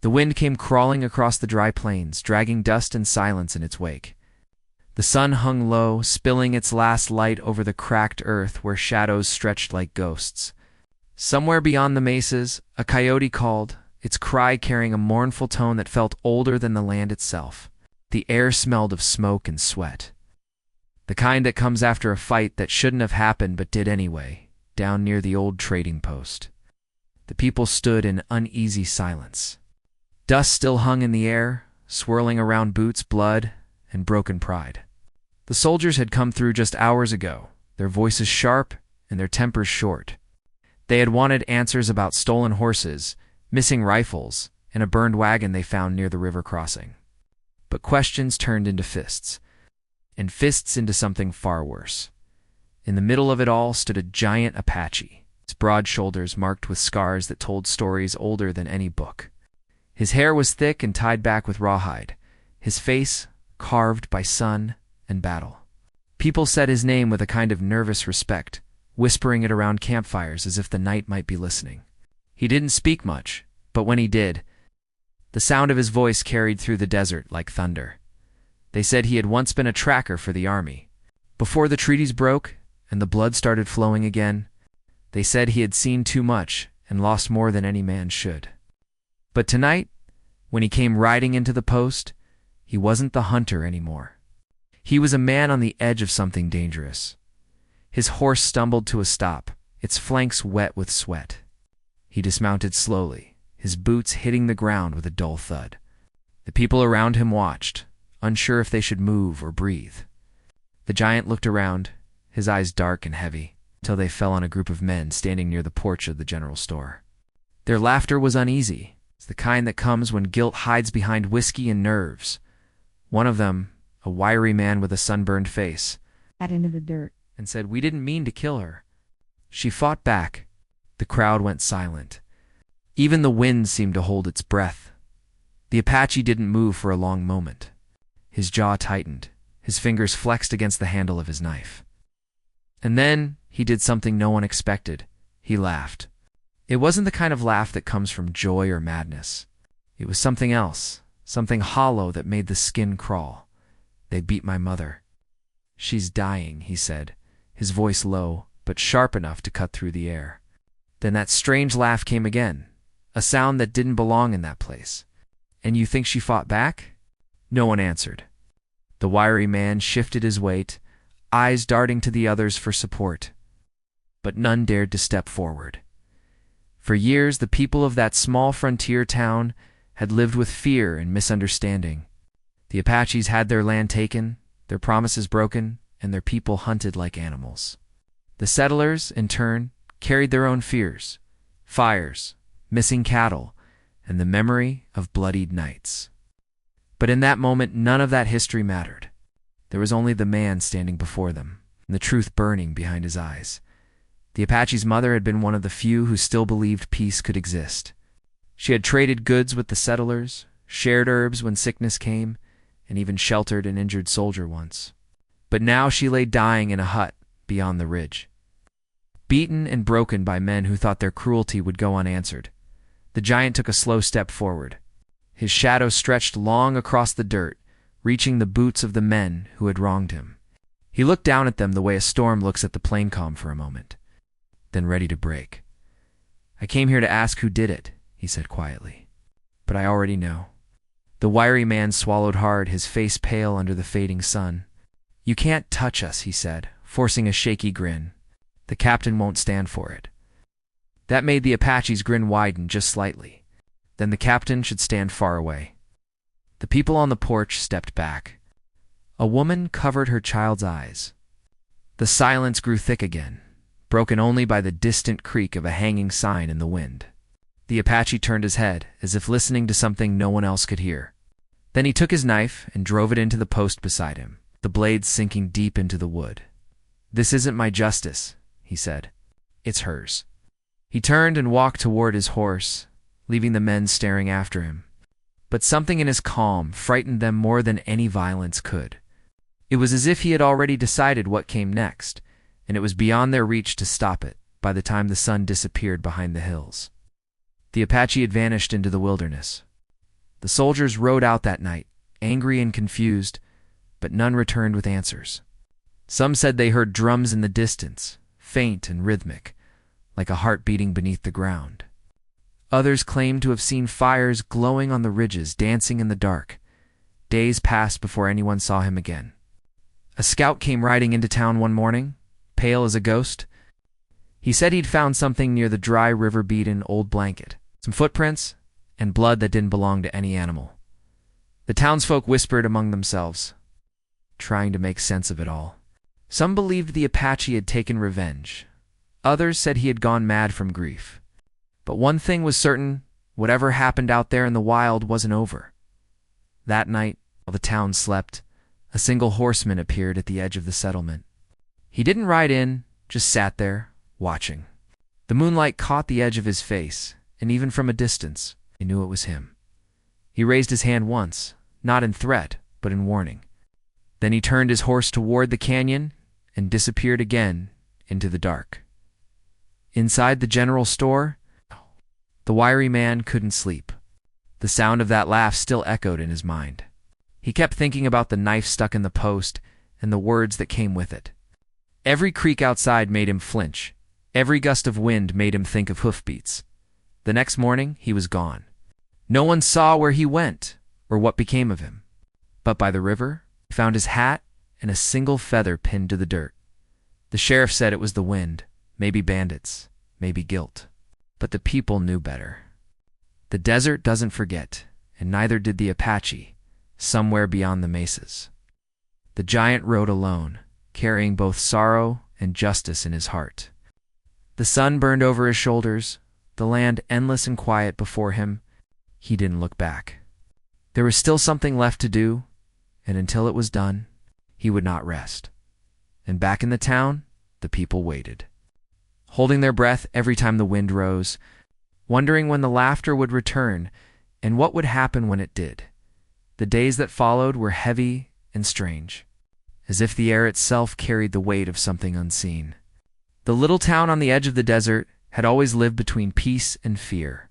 The wind came crawling across the dry plains, dragging dust and silence in its wake. The sun hung low, spilling its last light over the cracked earth where shadows stretched like ghosts. Somewhere beyond the mesas, a coyote called, its cry carrying a mournful tone that felt older than the land itself. The air smelled of smoke and sweat. The kind that comes after a fight that shouldn't have happened but did anyway, down near the old trading post. The people stood in uneasy silence. Dust still hung in the air, swirling around boots, blood, and broken pride. The soldiers had come through just hours ago, their voices sharp and their tempers short. They had wanted answers about stolen horses, missing rifles, and a burned wagon they found near the river crossing. But questions turned into fists, and fists into something far worse. In the middle of it all stood a giant Apache, its broad shoulders marked with scars that told stories older than any book. His hair was thick and tied back with rawhide, his face carved by sun and battle. People said his name with a kind of nervous respect, whispering it around campfires as if the night might be listening. He didn't speak much, but when he did, the sound of his voice carried through the desert like thunder. They said he had once been a tracker for the army. Before the treaties broke and the blood started flowing again, they said he had seen too much and lost more than any man should. But tonight, when he came riding into the post, he wasn't the hunter anymore. He was a man on the edge of something dangerous. His horse stumbled to a stop, its flanks wet with sweat. He dismounted slowly, his boots hitting the ground with a dull thud. The people around him watched, unsure if they should move or breathe. The giant looked around, his eyes dark and heavy, until they fell on a group of men standing near the porch of the general store. Their laughter was uneasy. It's the kind that comes when guilt hides behind whiskey and nerves. One of them, a wiry man with a sunburned face, got into the dirt and said, "We didn't mean to kill her." She fought back. The crowd went silent. Even the wind seemed to hold its breath. The Apache didn't move for a long moment. His jaw tightened. His fingers flexed against the handle of his knife. And then he did something no one expected. He laughed. It wasn't the kind of laugh that comes from joy or madness. It was something else, something hollow that made the skin crawl. "They beat my mother. She's dying," he said, his voice low, but sharp enough to cut through the air. Then that strange laugh came again, a sound that didn't belong in that place. "And you think she fought back?" No one answered. The wiry man shifted his weight, eyes darting to the others for support. But none dared to step forward. For years, the people of that small frontier town had lived with fear and misunderstanding. The Apaches had their land taken, their promises broken, and their people hunted like animals. The settlers, in turn, carried their own fears, fires, missing cattle, and the memory of bloodied nights. But in that moment, none of that history mattered. There was only the man standing before them, and the truth burning behind his eyes. The Apache's mother had been one of the few who still believed peace could exist. She had traded goods with the settlers, shared herbs when sickness came, and even sheltered an injured soldier once. But now she lay dying in a hut beyond the ridge, beaten and broken by men who thought their cruelty would go unanswered. The giant took a slow step forward. His shadow stretched long across the dirt, reaching the boots of the men who had wronged him. He looked down at them the way a storm looks at the plain calm for a moment, then ready to break. "I came here to ask who did it," he said quietly. "But I already know." The wiry man swallowed hard, his face pale under the fading sun. "You can't touch us," he said, forcing a shaky grin. "The captain won't stand for it." That made the Apache's grin widen just slightly. Then the captain should stand far away. The people on the porch stepped back. A woman covered her child's eyes. The silence grew thick again, broken only by the distant creak of a hanging sign in the wind. The Apache turned his head, as if listening to something no one else could hear. Then he took his knife and drove it into the post beside him, the blade sinking deep into the wood. "This isn't my justice," he said. "It's hers." He turned and walked toward his horse, leaving the men staring after him. But something in his calm frightened them more than any violence could. It was as if he had already decided what came next, and it was beyond their reach to stop it by the time the sun disappeared behind the hills. The Apache had vanished into the wilderness. The soldiers rode out that night, angry and confused, but none returned with answers. Some said they heard drums in the distance, faint and rhythmic, like a heart beating beneath the ground. Others claimed to have seen fires glowing on the ridges, dancing in the dark. Days passed before anyone saw him again. A scout came riding into town one morning, pale as a ghost. He said he'd found something near the dry river-beaten old blanket, some footprints, and blood that didn't belong to any animal. The townsfolk whispered among themselves, trying to make sense of it all. Some believed the Apache had taken revenge. Others said he had gone mad from grief. But one thing was certain, whatever happened out there in the wild wasn't over. That night, while the town slept, a single horseman appeared at the edge of the settlement. He didn't ride in, just sat there, watching. The moonlight caught the edge of his face, and even from a distance, he knew it was him. He raised his hand once, not in threat, but in warning. Then he turned his horse toward the canyon and disappeared again into the dark. Inside the general store, the wiry man couldn't sleep. The sound of that laugh still echoed in his mind. He kept thinking about the knife stuck in the post and the words that came with it. Every creak outside made him flinch. Every gust of wind made him think of hoofbeats. The next morning, he was gone. No one saw where he went or what became of him. But by the river, he found his hat and a single feather pinned to the dirt. The sheriff said it was the wind, maybe bandits, maybe guilt. But the people knew better. The desert doesn't forget, and neither did the Apache, somewhere beyond the mesas. The giant rode alone, carrying both sorrow and justice in his heart. The sun burned over his shoulders, the land endless and quiet before him. He didn't look back. There was still something left to do, and until it was done, he would not rest. And back in the town, the people waited, holding their breath every time the wind rose, wondering when the laughter would return and what would happen when it did. The days that followed were heavy and strange, as if the air itself carried the weight of something unseen. The little town on the edge of the desert had always lived between peace and fear,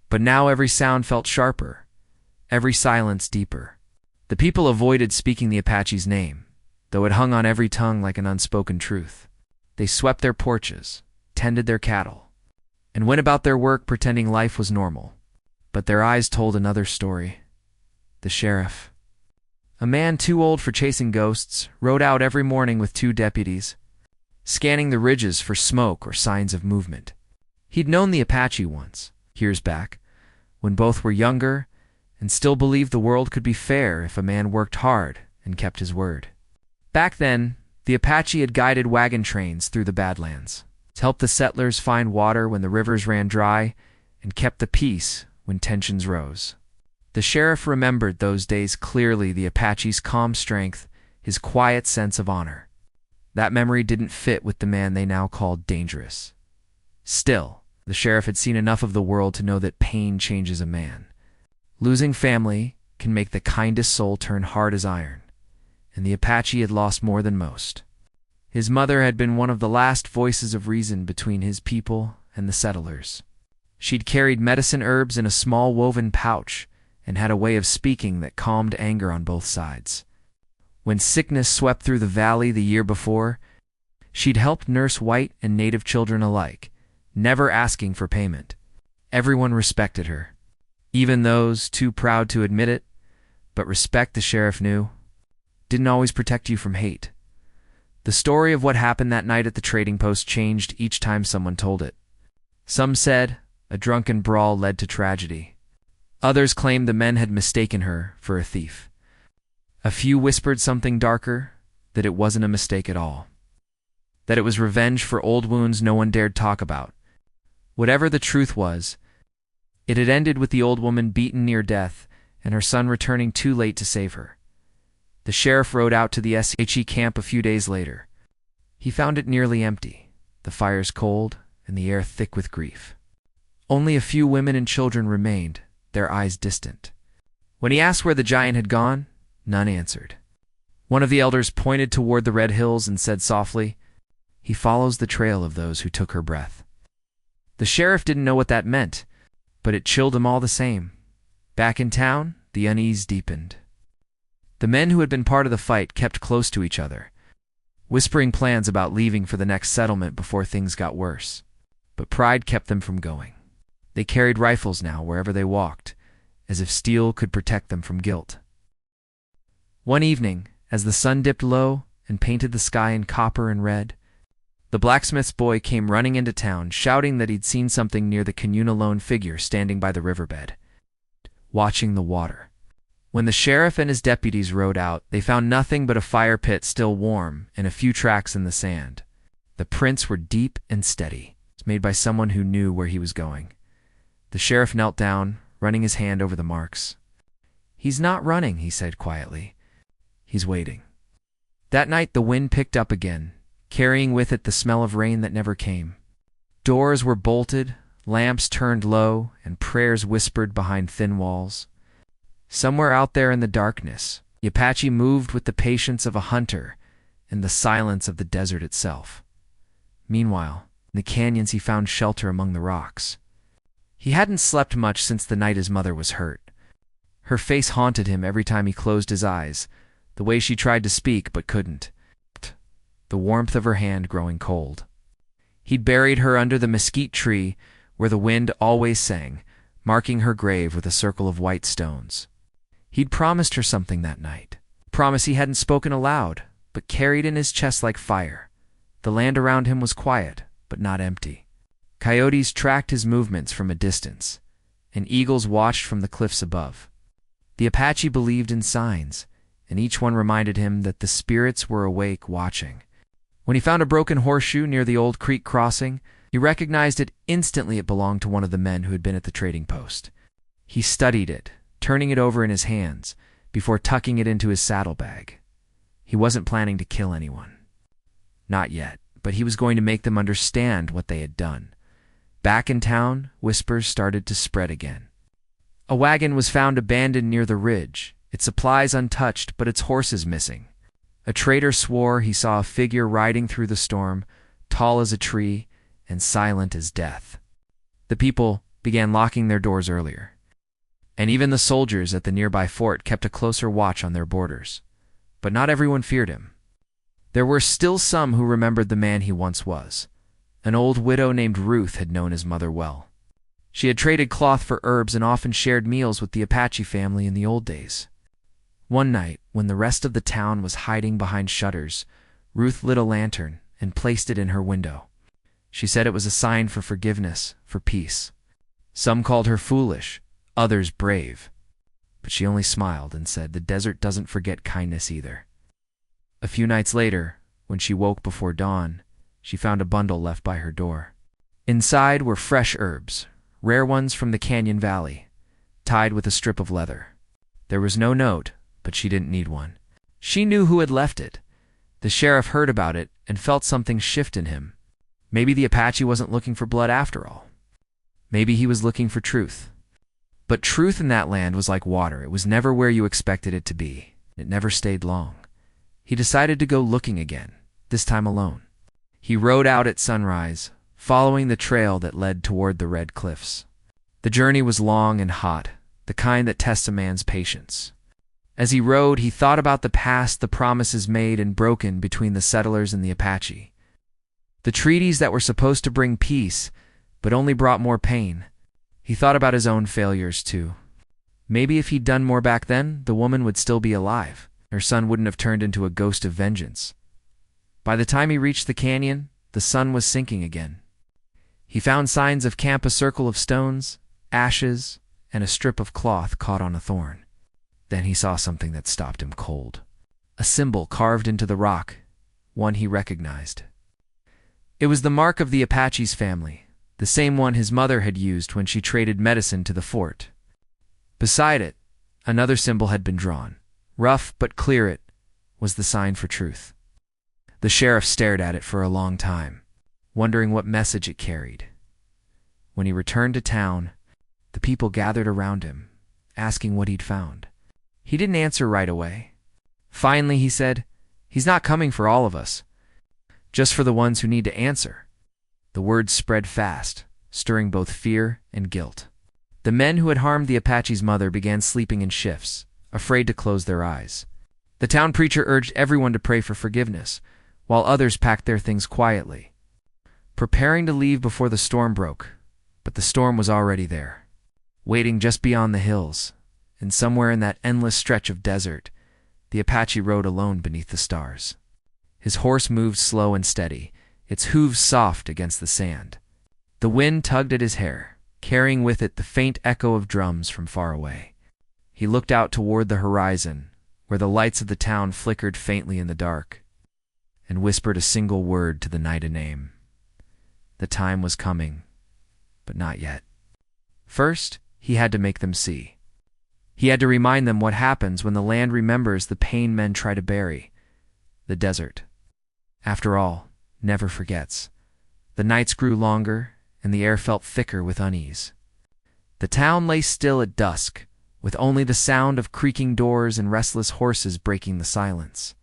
but now every sound felt sharper, every silence deeper. The people avoided speaking the Apache's name, though it hung on every tongue like an unspoken truth. They swept their porches, tended their cattle, and went about their work pretending life was normal. But their eyes told another story. The sheriff, a man too old for chasing ghosts, rode out every morning with 2 deputies, scanning the ridges for smoke or signs of movement. He'd known the Apache once, years back, when both were younger and still believed the world could be fair if a man worked hard and kept his word. Back then, the Apache had guided wagon trains through the Badlands, helped the settlers find water when the rivers ran dry, and kept the peace when tensions rose. The sheriff remembered those days clearly, the Apache's calm strength, his quiet sense of honor. That memory didn't fit with the man they now called dangerous. Still, the sheriff had seen enough of the world to know that pain changes a man. Losing family can make the kindest soul turn hard as iron, and the Apache had lost more than most. His mother had been one of the last voices of reason between his people and the settlers. She'd carried medicine herbs in a small woven pouch and had a way of speaking that calmed anger on both sides. When sickness swept through the valley the year before, she'd helped nurse white and native children alike, never asking for payment. Everyone respected her, even those too proud to admit it, but respect, the sheriff knew, didn't always protect you from hate. The story of what happened that night at the trading post changed each time someone told it. Some said a drunken brawl led to tragedy. Others claimed the men had mistaken her for a thief. A few whispered something darker, that it wasn't a mistake at all, that it was revenge for old wounds no one dared talk about. Whatever the truth was, it had ended with the old woman beaten near death and her son returning too late to save her. The sheriff rode out to the SHE camp a few days later. He found it nearly empty, the fires cold and the air thick with grief. Only a few women and children remained, their eyes distant. When he asked where the giant had gone, none answered. One of the elders pointed toward the red hills and said softly, "He follows the trail of those who took her breath." The sheriff didn't know what that meant, but it chilled him all the same. Back in town, the unease deepened. The men who had been part of the fight kept close to each other, whispering plans about leaving for the next settlement before things got worse. But pride kept them from going. They carried rifles now wherever they walked, as if steel could protect them from guilt. One evening, as the sun dipped low and painted the sky in copper and red, the blacksmith's boy came running into town, shouting that he'd seen something near the communal lone figure standing by the riverbed, watching the water. When the sheriff and his deputies rode out, they found nothing but a fire pit still warm and a few tracks in the sand. The prints were deep and steady, made by someone who knew where he was going. The sheriff knelt down, running his hand over the marks. "He's not running," he said quietly. "He's waiting." That night the wind picked up again, carrying with it the smell of rain that never came. Doors were bolted, lamps turned low, and prayers whispered behind thin walls. Somewhere out there in the darkness, the Apache moved with the patience of a hunter and the silence of the desert itself. Meanwhile, in the canyons he found shelter among the rocks. He hadn't slept much since the night his mother was hurt. Her face haunted him every time he closed his eyes, the way she tried to speak but couldn't, the warmth of her hand growing cold. He'd buried her under the mesquite tree where the wind always sang, marking her grave with a circle of white stones. He'd promised her something that night, a promise he hadn't spoken aloud, but carried in his chest like fire. The land around him was quiet, but not empty. Coyotes tracked his movements from a distance, and eagles watched from the cliffs above. The Apache believed in signs, and each one reminded him that the spirits were awake watching. When he found a broken horseshoe near the old creek crossing, he recognized it instantly. It belonged to one of the men who had been at the trading post. He studied it, turning it over in his hands, before tucking it into his saddlebag. He wasn't planning to kill anyone. Not yet, but he was going to make them understand what they had done. Back in town, whispers started to spread again. A wagon was found abandoned near the ridge, its supplies untouched but its horses missing. A trader swore he saw a figure riding through the storm, tall as a tree and silent as death. The people began locking their doors earlier, and even the soldiers at the nearby fort kept a closer watch on their borders. But not everyone feared him. There were still some who remembered the man he once was. An old widow named Ruth had known his mother well. She had traded cloth for herbs and often shared meals with the Apache family in the old days. One night, when the rest of the town was hiding behind shutters, Ruth lit a lantern and placed it in her window. She said it was a sign for forgiveness, for peace. Some called her foolish, others brave. But she only smiled and said the desert doesn't forget kindness either. A few nights later, when she woke before dawn, she found a bundle left by her door. Inside were fresh herbs, rare ones from the canyon valley, tied with a strip of leather. There was no note, but she didn't need one. She knew who had left it. The sheriff heard about it and felt something shift in him. Maybe the Apache wasn't looking for blood after all. Maybe he was looking for truth. But truth in that land was like water. It was never where you expected it to be. It never stayed long. He decided to go looking again, this time alone. He rode out at sunrise, following the trail that led toward the red cliffs. The journey was long and hot, the kind that tests a man's patience. As he rode, he thought about the past, the promises made and broken between the settlers and the Apache. The treaties that were supposed to bring peace, but only brought more pain. He thought about his own failures, too. Maybe if he'd done more back then, the woman would still be alive. Her son wouldn't have turned into a ghost of vengeance. By the time he reached the canyon, the sun was sinking again. He found signs of camp: a circle of stones, ashes, and a strip of cloth caught on a thorn. Then he saw something that stopped him cold. A symbol carved into the rock, one he recognized. It was the mark of the Apache's family, the same one his mother had used when she traded medicine to the fort. Beside it, another symbol had been drawn. Rough but clear, it was the sign for truth. The sheriff stared at it for a long time, wondering what message it carried. When he returned to town, the people gathered around him, asking what he'd found. He didn't answer right away. Finally, he said, "He's not coming for all of us, just for the ones who need to answer." The words spread fast, stirring both fear and guilt. The men who had harmed the Apache's mother began sleeping in shifts, afraid to close their eyes. The town preacher urged everyone to pray for forgiveness, while others packed their things quietly, preparing to leave before the storm broke. But the storm was already there, waiting just beyond the hills, and somewhere in that endless stretch of desert, the Apache rode alone beneath the stars. His horse moved slow and steady, its hooves soft against the sand. The wind tugged at his hair, carrying with it the faint echo of drums from far away. He looked out toward the horizon, where the lights of the town flickered faintly in the dark, and whispered a single word to the night, a name. The time was coming, but not yet. First, he had to make them see. He had to remind them what happens when the land remembers the pain men try to bury. The desert, after all, never forgets. The nights grew longer, and the air felt thicker with unease. The town lay still at dusk, with only the sound of creaking doors and restless horses breaking the silence.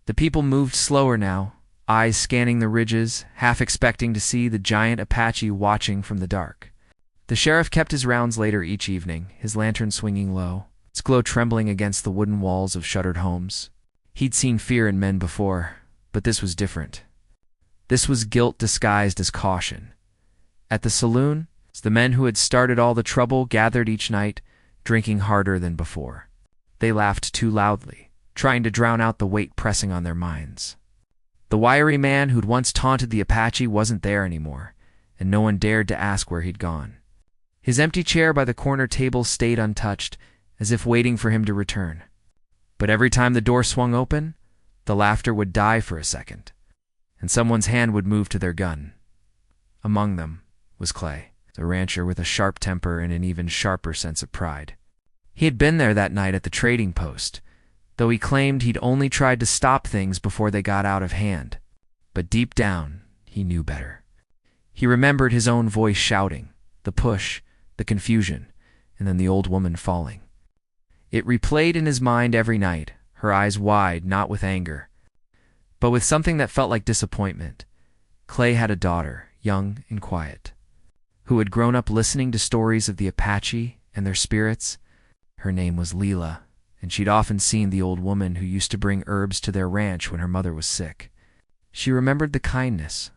The people moved slower now, eyes scanning the ridges, half expecting to see the giant Apache watching from the dark. The sheriff kept his rounds later each evening, his lantern swinging low, its glow trembling against the wooden walls of shuttered homes. He'd seen fear in men before, but this was different. This was guilt disguised as caution. At the saloon, the men who had started all the trouble gathered each night, drinking harder than before. They laughed too loudly, trying to drown out the weight pressing on their minds. The wiry man who'd once taunted the Apache wasn't there anymore, and no one dared to ask where he'd gone. His empty chair by the corner table stayed untouched, as if waiting for him to return. But every time the door swung open, the laughter would die for a second, and someone's hand would move to their gun. Among them was Clay, the rancher with a sharp temper and an even sharper sense of pride. He had been there that night at the trading post, though he claimed he'd only tried to stop things before they got out of hand. But deep down, he knew better. He remembered his own voice shouting, the push, the confusion, and then the old woman falling. It replayed in his mind every night, her eyes wide, not with anger, but with something that felt like disappointment. Clay had a daughter, young and quiet, who had grown up listening to stories of the Apache and their spirits. Her name was Leela, and she'd often seen the old woman who used to bring herbs to their ranch when her mother was sick. She remembered the kindness,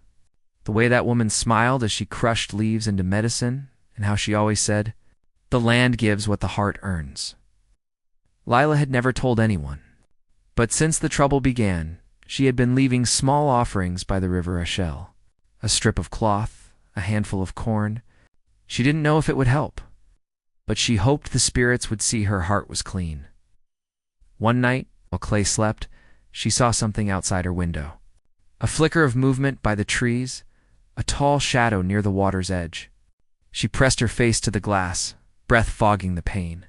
the way that woman smiled as she crushed leaves into medicine, and how she always said, "The land gives what the heart earns." Lila had never told anyone, but since the trouble began, she had been leaving small offerings by the river, a shell, a strip of cloth, a handful of corn. She didn't know if it would help, but she hoped the spirits would see her heart was clean. One night, while Clay slept, she saw something outside her window. A flicker of movement by the trees, a tall shadow near the water's edge. She pressed her face to the glass, breath fogging the pain.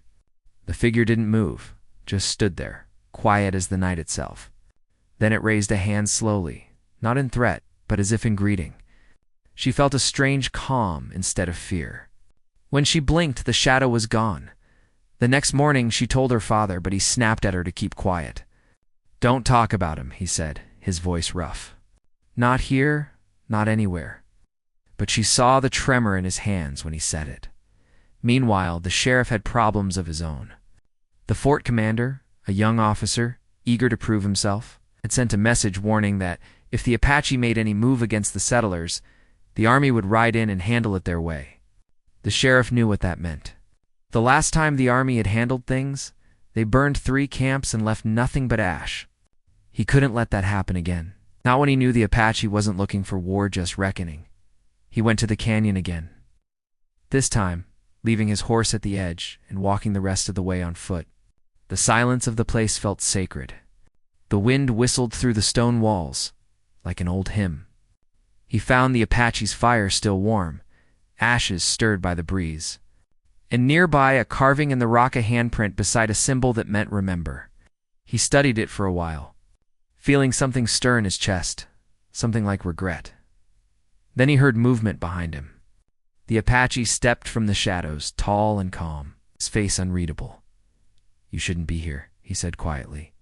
The figure didn't move, just stood there, quiet as the night itself. Then it raised a hand slowly, not in threat, but as if in greeting. She felt a strange calm instead of fear. When she blinked, the shadow was gone. The next morning she told her father, but he snapped at her to keep quiet. "Don't talk about him," he said, his voice rough. "Not here, not anywhere." But she saw the tremor in his hands when he said it. Meanwhile, the sheriff had problems of his own. The fort commander, a young officer, eager to prove himself, had sent a message warning that if the Apache made any move against the settlers, the army would ride in and handle it their way. The sheriff knew what that meant. The last time the army had handled things, they burned 3 camps and left nothing but ash. He couldn't let that happen again. Not when he knew the Apache wasn't looking for war, just reckoning. He went to the canyon again. This time, leaving his horse at the edge and walking the rest of the way on foot. The silence of the place felt sacred. The wind whistled through the stone walls, like an old hymn. He found the Apache's fire still warm, ashes stirred by the breeze, and nearby a carving in the rock, a handprint beside a symbol that meant remember. He studied it for a while, feeling something stir in his chest, something like regret. Then he heard movement behind him. The Apache stepped from the shadows, tall and calm, his face unreadable. "You shouldn't be here," he said quietly.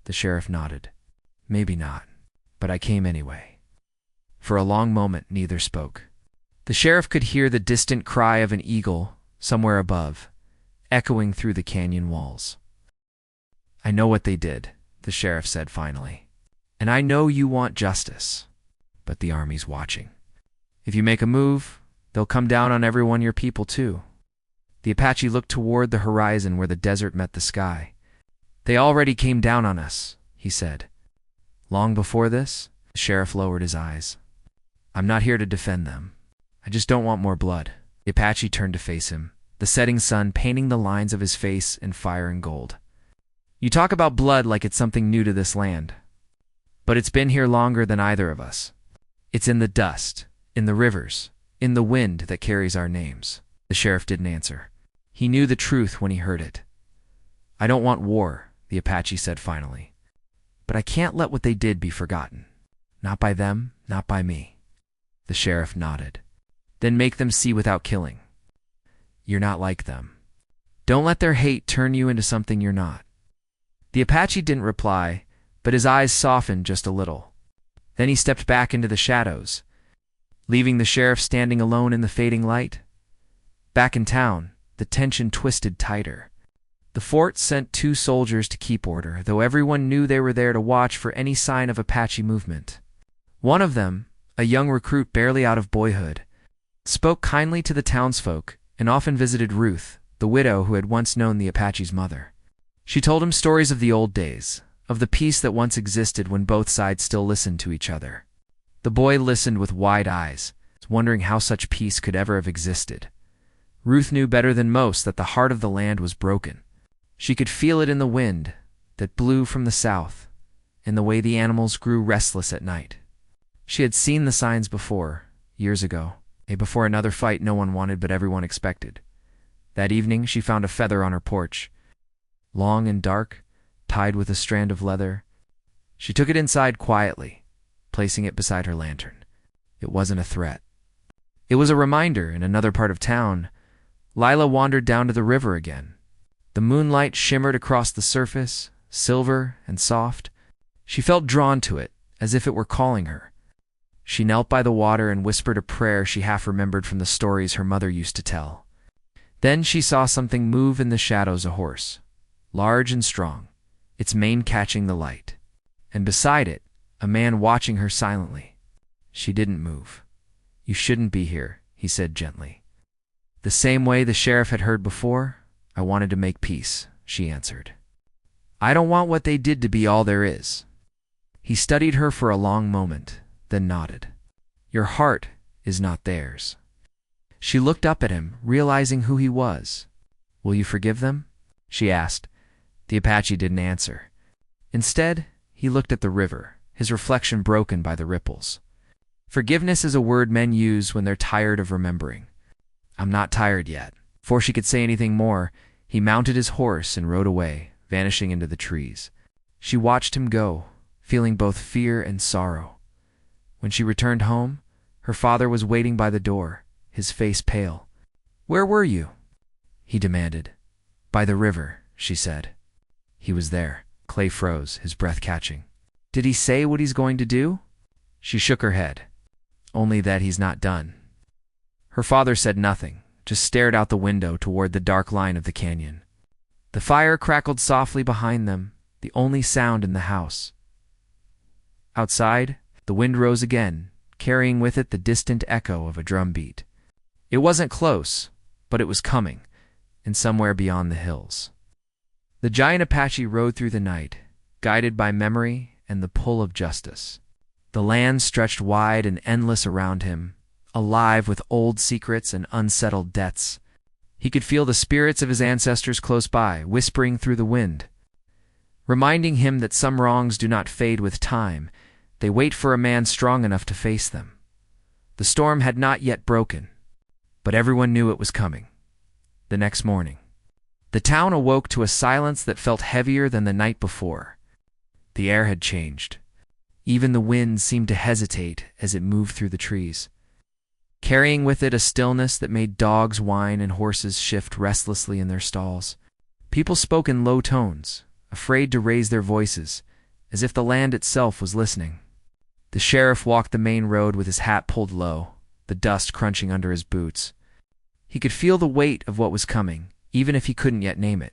The sheriff nodded. "Maybe not, but I came anyway." For a long moment, neither spoke. The sheriff could hear the distant cry of an eagle, somewhere above, echoing through the canyon walls. "I know what they did," the sheriff said finally. "And I know you want justice. But the army's watching. If you make a move, they'll come down on everyone your people too." The Apache looked toward the horizon where the desert met the sky. "They already came down on us," he said. "Long before this?" The sheriff lowered his eyes. "I'm not here to defend them. I just don't want more blood." The Apache turned to face him, the setting sun painting the lines of his face in fire and gold. "You talk about blood like it's something new to this land. But it's been here longer than either of us. It's in the dust, in the rivers, in the wind that carries our names." The sheriff didn't answer. He knew the truth when he heard it. "I don't want war," the Apache said finally. "But I can't let what they did be forgotten. Not by them, not by me." The sheriff nodded. "Then make them see without killing. You're not like them. Don't let their hate turn you into something you're not." The Apache didn't reply, but his eyes softened just a little. Then he stepped back into the shadows, leaving the sheriff standing alone in the fading light. Back in town, the tension twisted tighter. The fort sent 2 soldiers to keep order, though everyone knew they were there to watch for any sign of Apache movement. One of them, a young recruit barely out of boyhood, spoke kindly to the townsfolk and often visited Ruth, the widow who had once known the Apache's mother. She told him stories of the old days, of the peace that once existed when both sides still listened to each other. The boy listened with wide eyes, wondering how such peace could ever have existed. Ruth knew better than most that the heart of the land was broken. She could feel it in the wind that blew from the south, in the way the animals grew restless at night. She had seen the signs before, years ago, before another fight no one wanted but everyone expected. That evening she found a feather on her porch, long and dark, tied with a strand of leather. She took it inside quietly, placing it beside her lantern. It wasn't a threat. It was a reminder. In another part of town, Lila wandered down to the river again. The moonlight shimmered across the surface, silver and soft. She felt drawn to it, as if it were calling her. She knelt by the water and whispered a prayer she half remembered from the stories her mother used to tell. Then she saw something move in the shadows, a horse, large and strong, its mane catching the light. And beside it, a man watching her silently. She didn't move. "You shouldn't be here," he said gently. "The same way the sheriff had heard before, I wanted to make peace," she answered. "I don't want what they did to be all there is." He studied her for a long moment, then nodded. "Your heart is not theirs." She looked up at him, realizing who he was. "Will you forgive them?" she asked. The Apache didn't answer. Instead, he looked at the river, his reflection broken by the ripples. Forgiveness is a word men use when they're tired of remembering. "I'm not tired yet." Before she could say anything more, he mounted his horse and rode away, vanishing into the trees. She watched him go, feeling both fear and sorrow. When she returned home, her father was waiting by the door, his face pale. "Where were you?" he demanded. "By the river," she said. He was there. Clay froze, his breath catching. "Did he say what he's going to do?" She shook her head. "Only that he's not done." Her father said nothing, just stared out the window toward the dark line of the canyon. The fire crackled softly behind them, the only sound in the house. Outside, the wind rose again, carrying with it the distant echo of a drum beat. It wasn't close, but it was coming, and somewhere beyond the hills. The giant Apache rode through the night, guided by memory and the pull of justice. The land stretched wide and endless around him, alive with old secrets and unsettled debts. He could feel the spirits of his ancestors close by, whispering through the wind, reminding him that some wrongs do not fade with time. They wait for a man strong enough to face them. The storm had not yet broken, but everyone knew it was coming. The next morning, the town awoke to a silence that felt heavier than the night before. The air had changed. Even the wind seemed to hesitate as it moved through the trees, carrying with it a stillness that made dogs whine and horses shift restlessly in their stalls. People spoke in low tones, afraid to raise their voices, as if the land itself was listening. The sheriff walked the main road with his hat pulled low, the dust crunching under his boots. He could feel the weight of what was coming, even if he couldn't yet name it.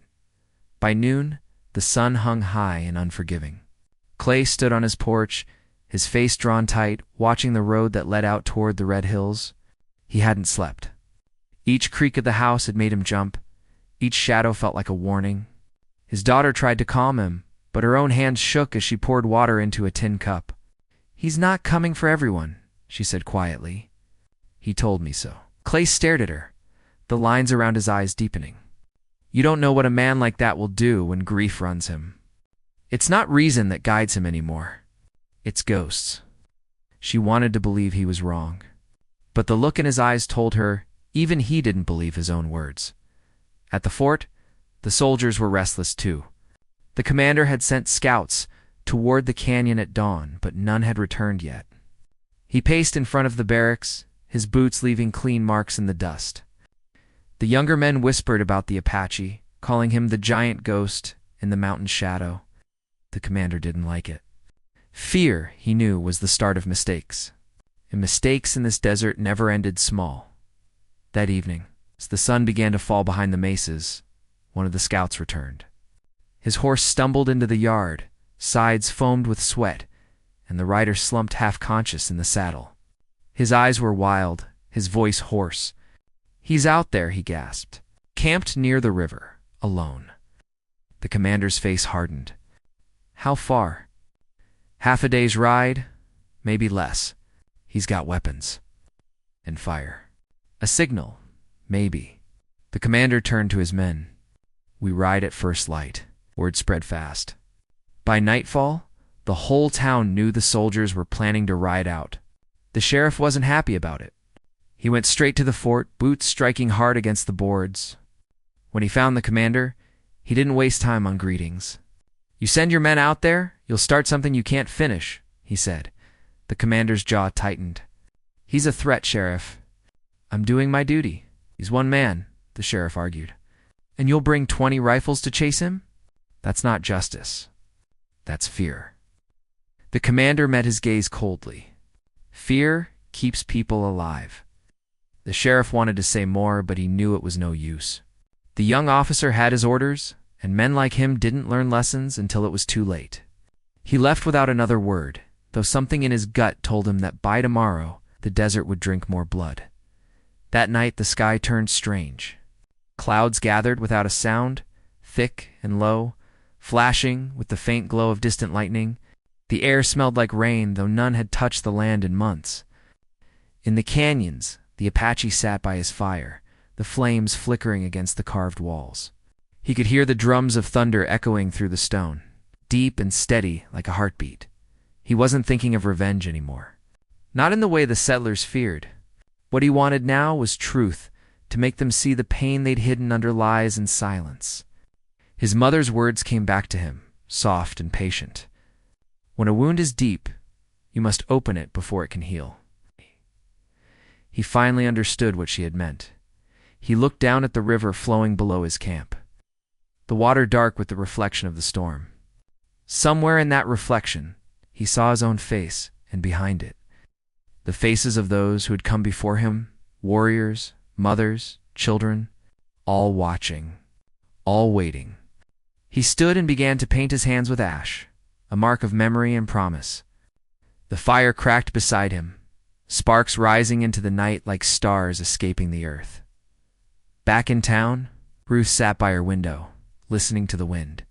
By noon, the sun hung high and unforgiving. Clay stood on his porch, his face drawn tight, watching the road that led out toward the red hills. He hadn't slept. Each creak of the house had made him jump. Each shadow felt like a warning. His daughter tried to calm him, but her own hands shook as she poured water into a tin cup. "He's not coming for everyone," she said quietly. "He told me so." Clay stared at her, the lines around his eyes deepening. "You don't know what a man like that will do when grief runs him. It's not reason that guides him anymore. It's ghosts." She wanted to believe he was wrong, but the look in his eyes told her even he didn't believe his own words. At the fort, the soldiers were restless too. The commander had sent scouts toward the canyon at dawn, but none had returned yet. He paced in front of the barracks, his boots leaving clean marks in the dust. The younger men whispered about the Apache, calling him the giant ghost in the mountain shadow. The commander didn't like it. Fear, he knew, was the start of mistakes. And mistakes in this desert never ended small. That evening, as the sun began to fall behind the mesas, one of the scouts returned. His horse stumbled into the yard, sides foamed with sweat, and the rider slumped half-conscious in the saddle. His eyes were wild, his voice hoarse. "He's out there," he gasped, "camped near the river, alone." The commander's face hardened. "How far?" "Half a day's ride, maybe less. He's got weapons." "And fire." "A signal, maybe." The commander turned to his men. "We ride at first light." Word spread fast. By nightfall, the whole town knew the soldiers were planning to ride out. The sheriff wasn't happy about it. He went straight to the fort, boots striking hard against the boards. When he found the commander, he didn't waste time on greetings. "You send your men out there, you'll start something you can't finish," he said. The commander's jaw tightened. "He's a threat, Sheriff." "I'm doing my duty. He's one man," the sheriff argued. "And you'll bring 20 rifles to chase him? That's not justice. That's fear." The commander met his gaze coldly. "Fear keeps people alive." The sheriff wanted to say more, but he knew it was no use. The young officer had his orders, and men like him didn't learn lessons until it was too late. He left without another word, though something in his gut told him that by tomorrow the desert would drink more blood. That night the sky turned strange. Clouds gathered without a sound, thick and low, flashing with the faint glow of distant lightning. The air smelled like rain, though none had touched the land in months. In the canyons, the Apache sat by his fire, the flames flickering against the carved walls. He could hear the drums of thunder echoing through the stone, deep and steady like a heartbeat. He wasn't thinking of revenge anymore. Not in the way the settlers feared. What he wanted now was truth, to make them see the pain they'd hidden under lies and silence. His mother's words came back to him, soft and patient. "When a wound is deep, you must open it before it can heal." He finally understood what she had meant. He looked down at the river flowing below his camp, the water dark with the reflection of the storm. Somewhere in that reflection, he saw his own face, and behind it, the faces of those who had come before him, warriors, mothers, children, all watching, all waiting. He stood and began to paint his hands with ash, a mark of memory and promise. The fire cracked beside him, sparks rising into the night like stars escaping the earth. Back in town, Ruth sat by her window, listening to the wind.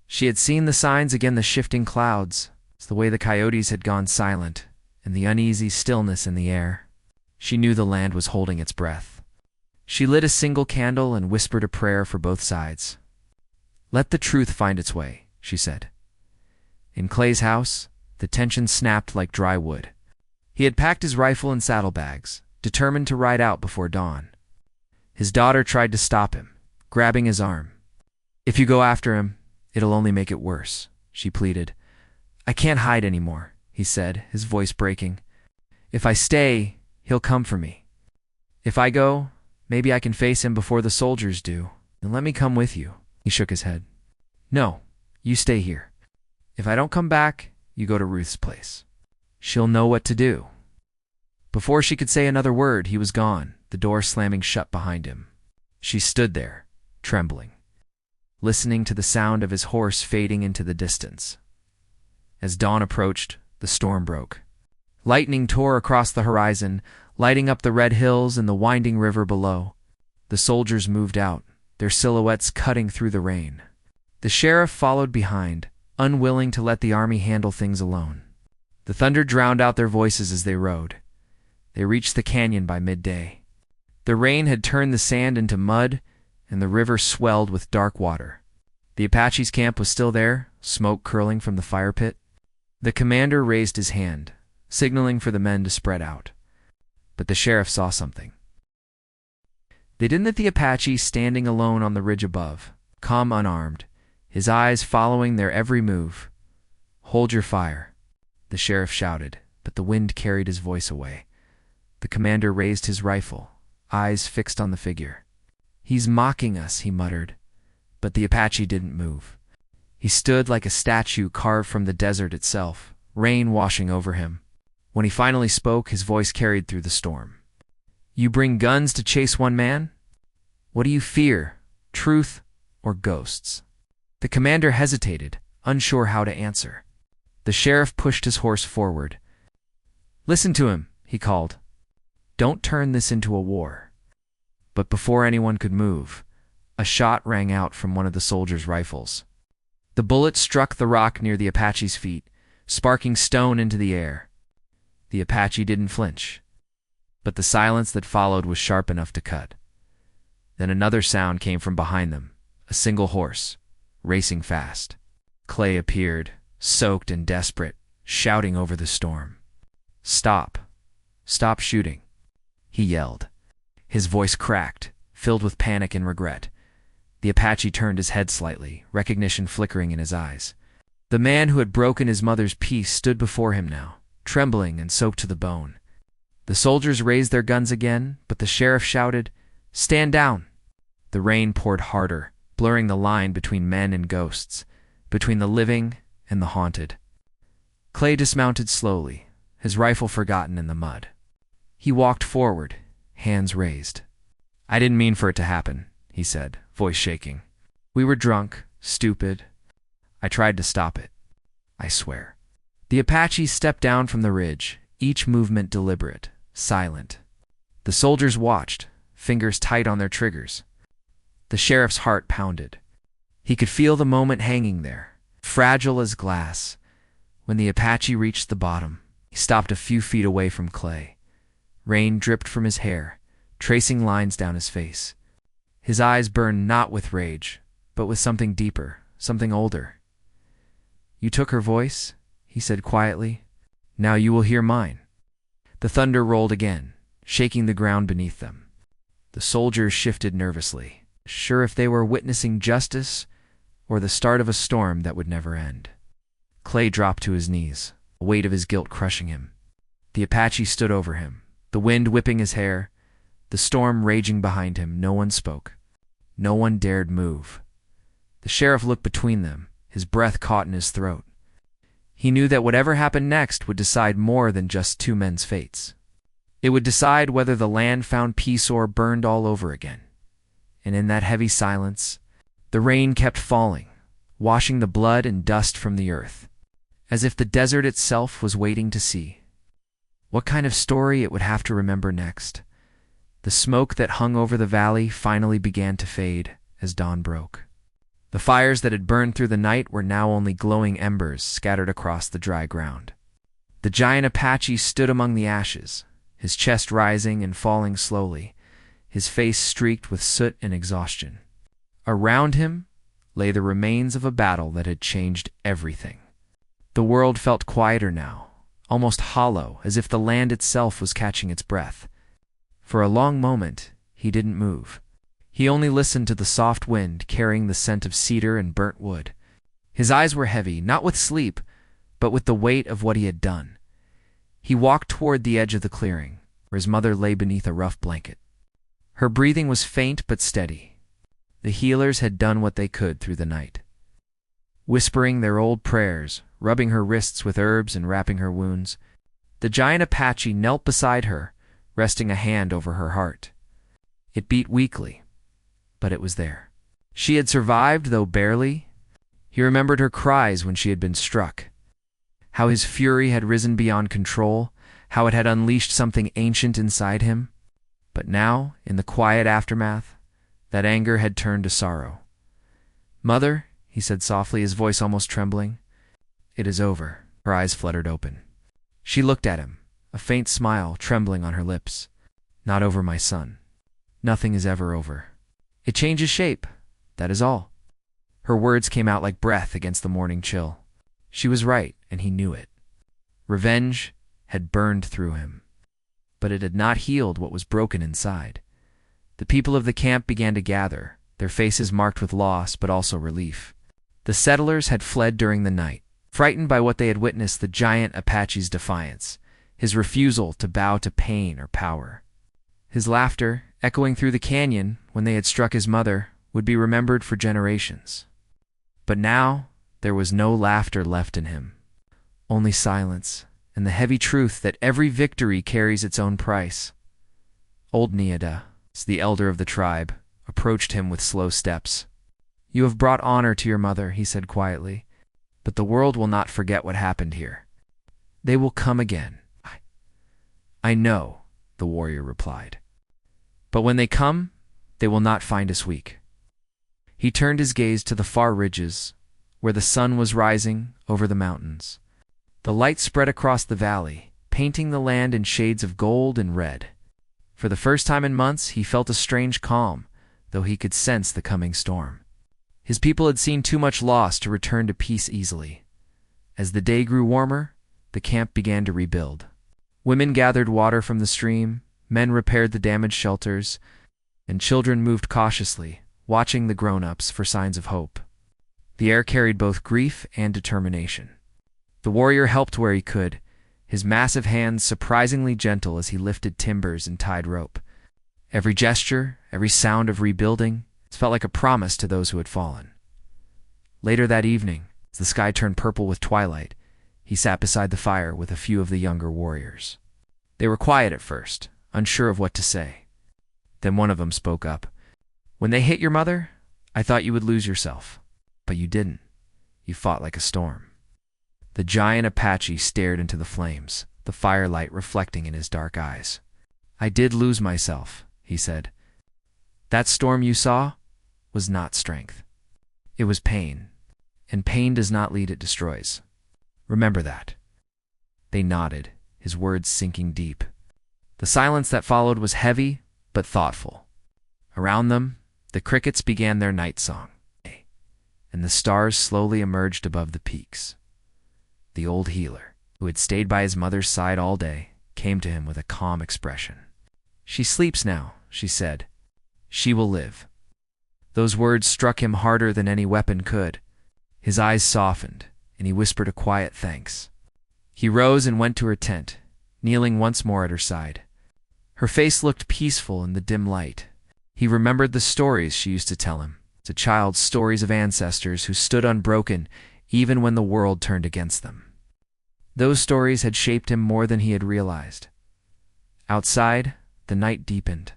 She had seen the signs again, the shifting clouds, the way the coyotes had gone silent, and the uneasy stillness in the air. She knew the land was holding its breath. She lit a single candle and whispered a prayer for both sides. "Let the truth find its way," she said. In Clay's house, the tension snapped like dry wood. He had packed his rifle and saddlebags, determined to ride out before dawn. His daughter tried to stop him, grabbing his arm. "If you go after him, it'll only make it worse," she pleaded. "I can't hide anymore," he said, his voice breaking. "If I stay, he'll come for me. If I go, maybe I can face him before the soldiers do. And let me come with you." He shook his head. "No, you stay here. If I don't come back, you go to Ruth's place. She'll know what to do." Before she could say another word, he was gone, the door slamming shut behind him. She stood there, trembling, listening to the sound of his horse fading into the distance. As dawn approached, the storm broke. Lightning tore across the horizon, lighting up the red hills and the winding river below. The soldiers moved out, their silhouettes cutting through the rain. The sheriff followed behind, unwilling to let the army handle things alone. The thunder drowned out their voices as they rode. They reached the canyon by midday. The rain had turned the sand into mud, and the river swelled with dark water. The Apache's camp was still there, smoke curling from the fire pit. The commander raised his hand, signaling for the men to spread out. But the sheriff saw something. They didn't let the Apache standing alone on the ridge above, calm, unarmed, his eyes following their every move. "Hold your fire," the sheriff shouted, but the wind carried his voice away. The commander raised his rifle, eyes fixed on the figure. "He's mocking us," he muttered, but the Apache didn't move. He stood like a statue carved from the desert itself, rain washing over him. When he finally spoke, his voice carried through the storm. "You bring guns to chase one man? What do you fear, truth or ghosts?" The commander hesitated, unsure how to answer. The sheriff pushed his horse forward. "Listen to him," he called. "Don't turn this into a war." But before anyone could move, a shot rang out from one of the soldiers' rifles. The bullet struck the rock near the Apache's feet, sparking stone into the air. The Apache didn't flinch, but the silence that followed was sharp enough to cut. Then another sound came from behind them, a single horse, racing fast. Clay appeared, soaked and desperate, shouting over the storm. "Stop! Stop shooting!" he yelled. His voice cracked, filled with panic and regret. The Apache turned his head slightly, recognition flickering in his eyes. The man who had broken his mother's peace stood before him now, trembling and soaked to the bone. The soldiers raised their guns again, but the sheriff shouted, "Stand down!" The rain poured harder, blurring the line between men and ghosts, between the living and the haunted. Clay dismounted slowly, his rifle forgotten in the mud. He walked forward, hands raised. "I didn't mean for it to happen," he said, voice shaking. "We were drunk, stupid. I tried to stop it. I swear." The Apache stepped down from the ridge, each movement deliberate, silent. The soldiers watched, fingers tight on their triggers. The sheriff's heart pounded. He could feel the moment hanging there, fragile as glass. When the Apache reached the bottom, he stopped a few feet away from Clay. Rain dripped from his hair, tracing lines down his face. His eyes burned not with rage, but with something deeper, something older. "You took her voice," he said quietly. "Now you will hear mine." The thunder rolled again, shaking the ground beneath them. The soldiers shifted nervously, sure if they were witnessing justice or the start of a storm that would never end. Clay dropped to his knees, the weight of his guilt crushing him. The Apache stood over him, the wind whipping his hair, the storm raging behind him. No one spoke. No one dared move. The sheriff looked between them, his breath caught in his throat. He knew that whatever happened next would decide more than just two men's fates. It would decide whether the land found peace or burned all over again. And in that heavy silence, the rain kept falling, washing the blood and dust from the earth, as if the desert itself was waiting to see what kind of story it would have to remember next. The smoke that hung over the valley finally began to fade as dawn broke. The fires that had burned through the night were now only glowing embers scattered across the dry ground. The giant Apache stood among the ashes, his chest rising and falling slowly, his face streaked with soot and exhaustion. Around him lay the remains of a battle that had changed everything. The world felt quieter now, almost hollow, as if the land itself was catching its breath. For a long moment, he didn't move. He only listened to the soft wind carrying the scent of cedar and burnt wood. His eyes were heavy, not with sleep, but with the weight of what he had done. He walked toward the edge of the clearing, where his mother lay beneath a rough blanket. Her breathing was faint but steady. The healers had done what they could through the night. Whispering their old prayers, rubbing her wrists with herbs and wrapping her wounds, the giant Apache knelt beside her, resting a hand over her heart. It beat weakly, but it was there. She had survived, though barely. He remembered her cries when she had been struck, how his fury had risen beyond control, how it had unleashed something ancient inside him. But now, in the quiet aftermath, that anger had turned to sorrow. "Mother," he said softly, his voice almost trembling, "it is over." Her eyes fluttered open. She looked at him, a faint smile trembling on her lips. "Not over, my son. Nothing is ever over. It changes shape, that is all." Her words came out like breath against the morning chill. She was right, and he knew it. Revenge had burned through him, but it had not healed what was broken inside. The people of the camp began to gather, their faces marked with loss but also relief. The settlers had fled during the night, frightened by what they had witnessed: the giant Apache's defiance, his refusal to bow to pain or power. His laughter, echoing through the canyon when they had struck his mother, would be remembered for generations. But now there was no laughter left in him, only silence, and the heavy truth that every victory carries its own price. Old Neada, the elder of the tribe, approached him with slow steps. "You have brought honor to your mother," he said quietly, "but the world will not forget what happened here. They will come again." "I know," the warrior replied. "But when they come, they will not find us weak." He turned his gaze to the far ridges, where the sun was rising over the mountains. The light spread across the valley, painting the land in shades of gold and red. For the first time in months, he felt a strange calm, though he could sense the coming storm. His people had seen too much loss to return to peace easily. As the day grew warmer, the camp began to rebuild. Women gathered water from the stream, men repaired the damaged shelters, and children moved cautiously, watching the grown-ups for signs of hope. The air carried both grief and determination. The warrior helped where he could, his massive hands surprisingly gentle as he lifted timbers and tied rope. Every gesture, every sound of rebuilding, felt like a promise to those who had fallen. Later that evening, as the sky turned purple with twilight, he sat beside the fire with a few of the younger warriors. They were quiet at first, unsure of what to say. Then one of them spoke up. "When they hit your mother, I thought you would lose yourself. But you didn't. You fought like a storm." The giant Apache stared into the flames, the firelight reflecting in his dark eyes. "I did lose myself," he said. "That storm you saw was not strength. It was pain, and pain does not lead, it destroys. Remember that." They nodded, his words sinking deep. The silence that followed was heavy but thoughtful. Around them, the crickets began their night song, and the stars slowly emerged above the peaks. The old healer, who had stayed by his mother's side all day, came to him with a calm expression. "She sleeps now," she said. "She will live." Those words struck him harder than any weapon could. His eyes softened, and he whispered a quiet thanks. He rose and went to her tent, kneeling once more at her side. Her face looked peaceful in the dim light. He remembered the stories she used to tell him, as a child, stories of ancestors who stood unbroken even when the world turned against them. Those stories had shaped him more than he had realized. Outside, the night deepened.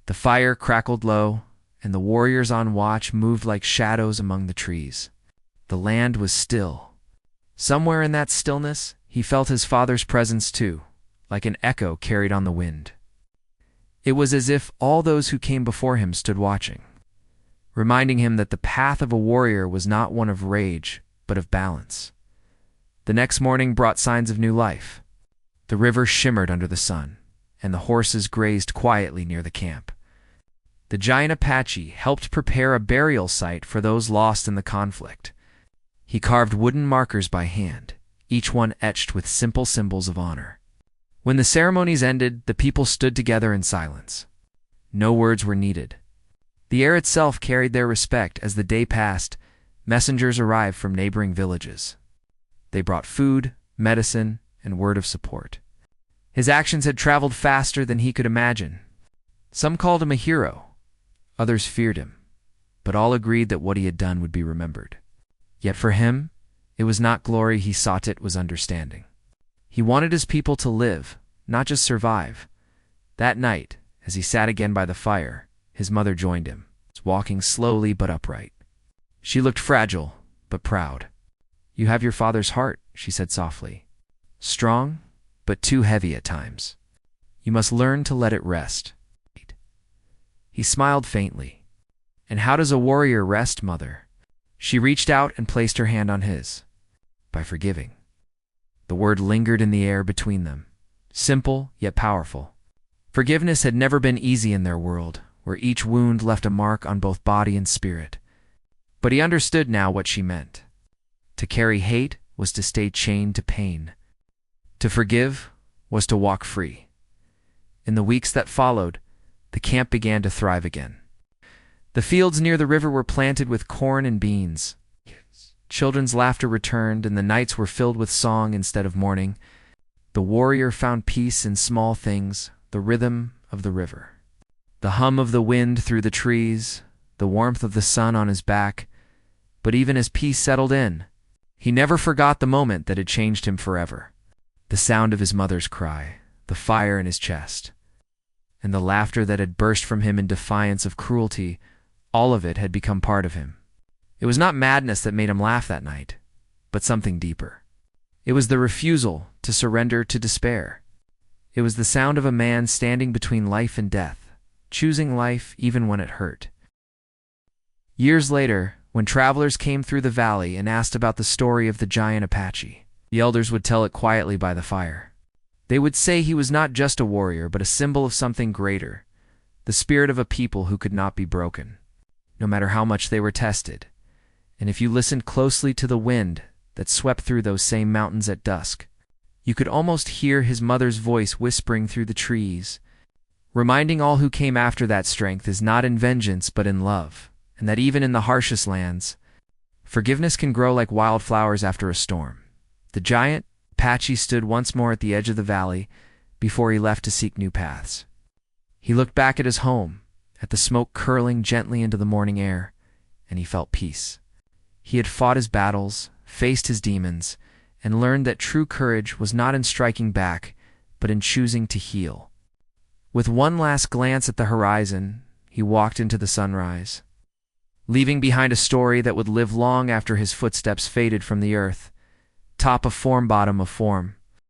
The fire crackled low, and the warriors on watch moved like shadows among the trees. The land was still. Somewhere in that stillness, he felt his father's presence too, like an echo carried on the wind. It was as if all those who came before him stood watching, reminding him that the path of a warrior was not one of rage, but of balance. The next morning brought signs of new life. The river shimmered under the sun, and the horses grazed quietly near the camp. The giant Apache helped prepare a burial site for those lost in the conflict. He carved wooden markers by hand, each one etched with simple symbols of honor. When the ceremonies ended, the people stood together in silence. No words were needed. The air itself carried their respect. As the day passed, messengers arrived from neighboring villages. They brought food, medicine, and word of support. His actions had traveled faster than he could imagine. Some called him a hero, others feared him, but all agreed that what he had done would be remembered. Yet for him, it was not glory he sought, it was understanding. He wanted his people to live, not just survive. That night, As he sat again by the fire, his mother joined him, walking slowly but upright. She looked fragile, but proud. "You have your father's heart," she said softly. "Strong, but too heavy at times. You must learn to let it rest." He smiled faintly. "And how does a warrior rest, mother?" She reached out and placed her hand on his. "By forgiving." The word lingered in the air between them, simple yet powerful. Forgiveness had never been easy in their world, where each wound left a mark on both body and spirit. But he understood now what she meant. To carry hate was to stay chained to pain. To forgive was to walk free. In the weeks that followed, the camp began to thrive again. The fields near the river were planted with corn and beans. Children's laughter returned, and the nights were filled with song instead of mourning. The warrior found peace in small things, the rhythm of the river, the hum of the wind through the trees, the warmth of the sun on his back. But even as peace settled in, he never forgot the moment that had changed him forever. The sound of his mother's cry, the fire in his chest, and the laughter that had burst from him in defiance of cruelty, all of it had become part of him. It was not madness that made him laugh that night, but something deeper. It was the refusal to surrender to despair. It was the sound of a man standing between life and death, choosing life even when it hurt. Years later, when travelers came through the valley and asked about the story of the giant Apache, the elders would tell it quietly by the fire. They would say he was not just a warrior, but a symbol of something greater, the spirit of a people who could not be broken, no matter how much they were tested. And if you listened closely to the wind that swept through those same mountains at dusk, you could almost hear his mother's voice whispering through the trees, reminding all who came after that strength is not in vengeance but in love, and that even in the harshest lands, forgiveness can grow like wildflowers after a storm. The giant Apache stood once more at the edge of the valley before he left to seek new paths. He looked back at his home, at the smoke curling gently into the morning air, and he felt peace. He had fought his battles, faced his demons, and learned that true courage was not in striking back, but in choosing to heal. With one last glance at the horizon, he walked into the sunrise, leaving behind a story that would live long after his footsteps faded from the earth. Top of form, bottom of form.